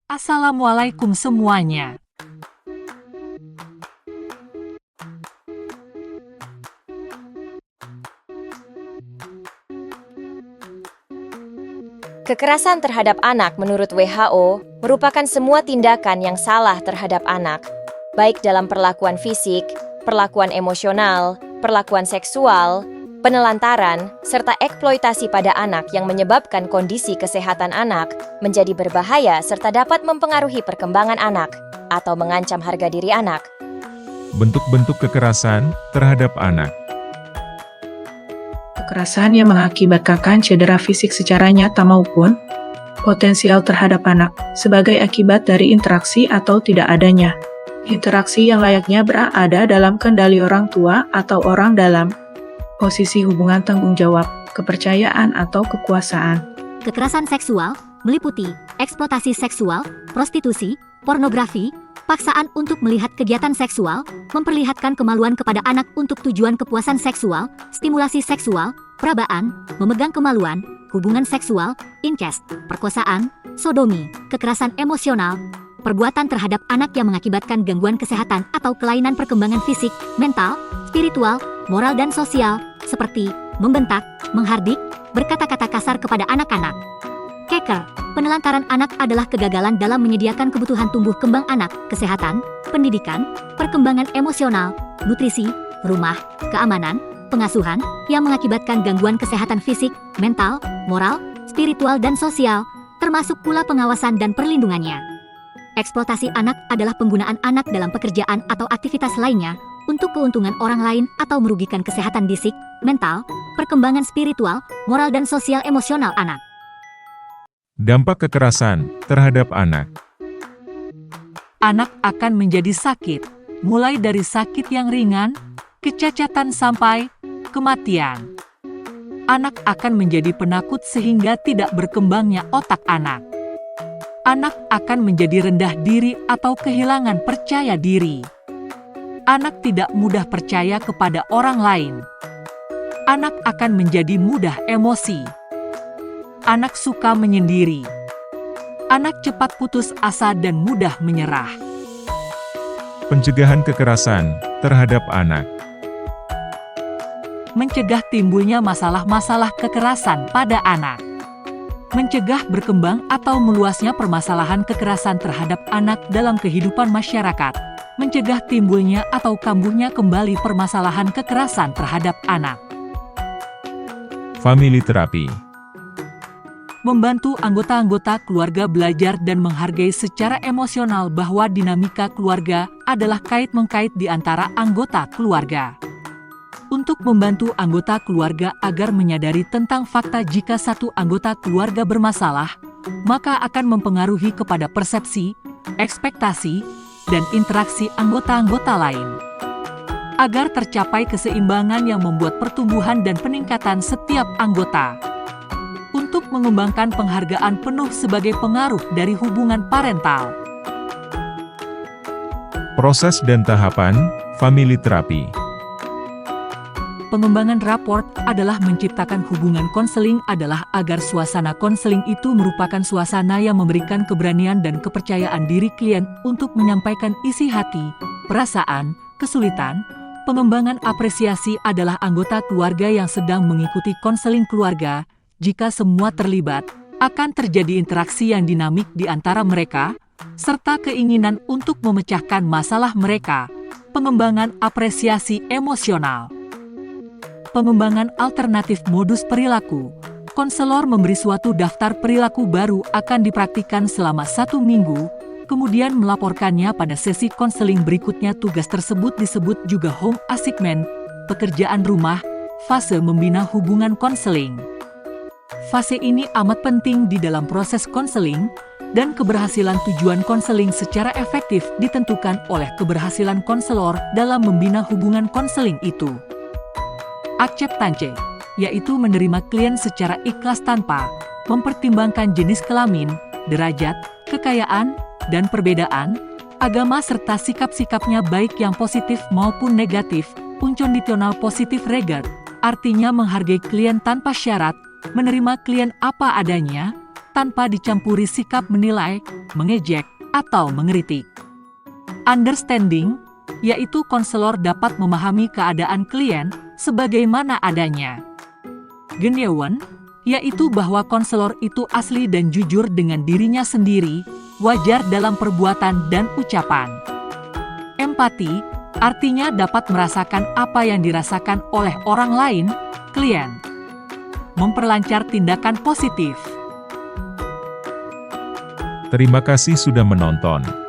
Assalamualaikum semuanya. Kekerasan terhadap anak menurut WHO merupakan semua tindakan yang salah terhadap anak, baik dalam perlakuan fisik, perlakuan emosional, perlakuan seksual, penelantaran, serta eksploitasi pada anak yang menyebabkan kondisi kesehatan anak menjadi berbahaya serta dapat mempengaruhi perkembangan anak atau mengancam harga diri anak. Bentuk-bentuk kekerasan terhadap anak. Kekerasan yang mengakibatkan cedera fisik secara nyata maupun potensial terhadap anak sebagai akibat dari interaksi atau tidak adanya interaksi yang layaknya berada dalam kendali orang tua atau orang dalam posisi hubungan tanggung jawab, kepercayaan atau kekuasaan. Kekerasan seksual meliputi eksploitasi seksual, prostitusi, pornografi, paksaan untuk melihat kegiatan seksual, memperlihatkan kemaluan kepada anak untuk tujuan kepuasan seksual, stimulasi seksual, perabaan, memegang kemaluan, hubungan seksual, incest, perkosaan, sodomi, kekerasan emosional, perbuatan terhadap anak yang mengakibatkan gangguan kesehatan atau kelainan perkembangan fisik, mental, spiritual, moral dan sosial, seperti membentak, menghardik, berkata-kata kasar kepada anak-anak. Keker, penelantaran anak adalah kegagalan dalam menyediakan kebutuhan tumbuh kembang anak, kesehatan, pendidikan, perkembangan emosional, nutrisi, rumah, keamanan, pengasuhan, yang mengakibatkan gangguan kesehatan fisik, mental, moral, spiritual dan sosial, termasuk pula pengawasan dan perlindungannya. Eksploitasi anak adalah penggunaan anak dalam pekerjaan atau aktivitas lainnya untuk keuntungan orang lain atau merugikan kesehatan fisik, mental, perkembangan spiritual, moral dan sosial emosional anak. Dampak kekerasan terhadap anak. Anak akan menjadi sakit, mulai dari sakit yang ringan, kecacatan sampai kematian. Anak akan menjadi penakut sehingga tidak berkembangnya otak anak. Anak akan menjadi rendah diri atau kehilangan percaya diri. Anak tidak mudah percaya kepada orang lain. Anak akan menjadi mudah emosi. Anak suka menyendiri. Anak cepat putus asa dan mudah menyerah. Pencegahan kekerasan terhadap anak. Mencegah timbulnya masalah-masalah kekerasan pada anak. Mencegah berkembang atau meluasnya permasalahan kekerasan terhadap anak dalam kehidupan masyarakat. Mencegah timbulnya atau kambuhnya kembali permasalahan kekerasan terhadap anak. Family terapi. Membantu anggota-anggota keluarga belajar dan menghargai secara emosional bahwa dinamika keluarga adalah kait-mengkait di antara anggota keluarga. Untuk membantu anggota keluarga agar menyadari tentang fakta jika satu anggota keluarga bermasalah, maka akan mempengaruhi kepada persepsi, ekspektasi, dan interaksi anggota-anggota lain. Agar tercapai keseimbangan yang membuat pertumbuhan dan peningkatan setiap anggota. Untuk mengembangkan penghargaan penuh sebagai pengaruh dari hubungan parental. Proses dan tahapan family terapi. Pengembangan raport adalah menciptakan hubungan konseling adalah agar suasana konseling itu merupakan suasana yang memberikan keberanian dan kepercayaan diri klien untuk menyampaikan isi hati, perasaan, kesulitan. Pengembangan apresiasi adalah anggota keluarga yang sedang mengikuti konseling keluarga. Jika semua terlibat, akan terjadi interaksi yang dinamik di antara mereka, serta keinginan untuk memecahkan masalah mereka. Pengembangan apresiasi emosional. Pengembangan alternatif modus perilaku. Konselor memberi suatu daftar perilaku baru akan dipraktikkan selama 1 minggu, kemudian melaporkannya pada sesi konseling berikutnya. Tugas tersebut disebut juga home assignment, pekerjaan rumah, fase membina hubungan konseling. Fase ini amat penting di dalam proses konseling, dan keberhasilan tujuan konseling secara efektif ditentukan oleh keberhasilan konselor dalam membina hubungan konseling itu. Akseptance, yaitu menerima klien secara ikhlas tanpa mempertimbangkan jenis kelamin, derajat, kekayaan, dan perbedaan, agama serta sikap-sikapnya baik yang positif maupun negatif. Unconditional positive regard, artinya menghargai klien tanpa syarat, menerima klien apa adanya, tanpa dicampuri sikap menilai, mengejek, atau mengeritik. Understanding, yaitu konselor dapat memahami keadaan klien sebagaimana adanya. Genuine, yaitu bahwa konselor itu asli dan jujur dengan dirinya sendiri, wajar dalam perbuatan dan ucapan. Empati, artinya dapat merasakan apa yang dirasakan oleh orang lain, klien. Memperlancar tindakan positif. Terima kasih sudah menonton.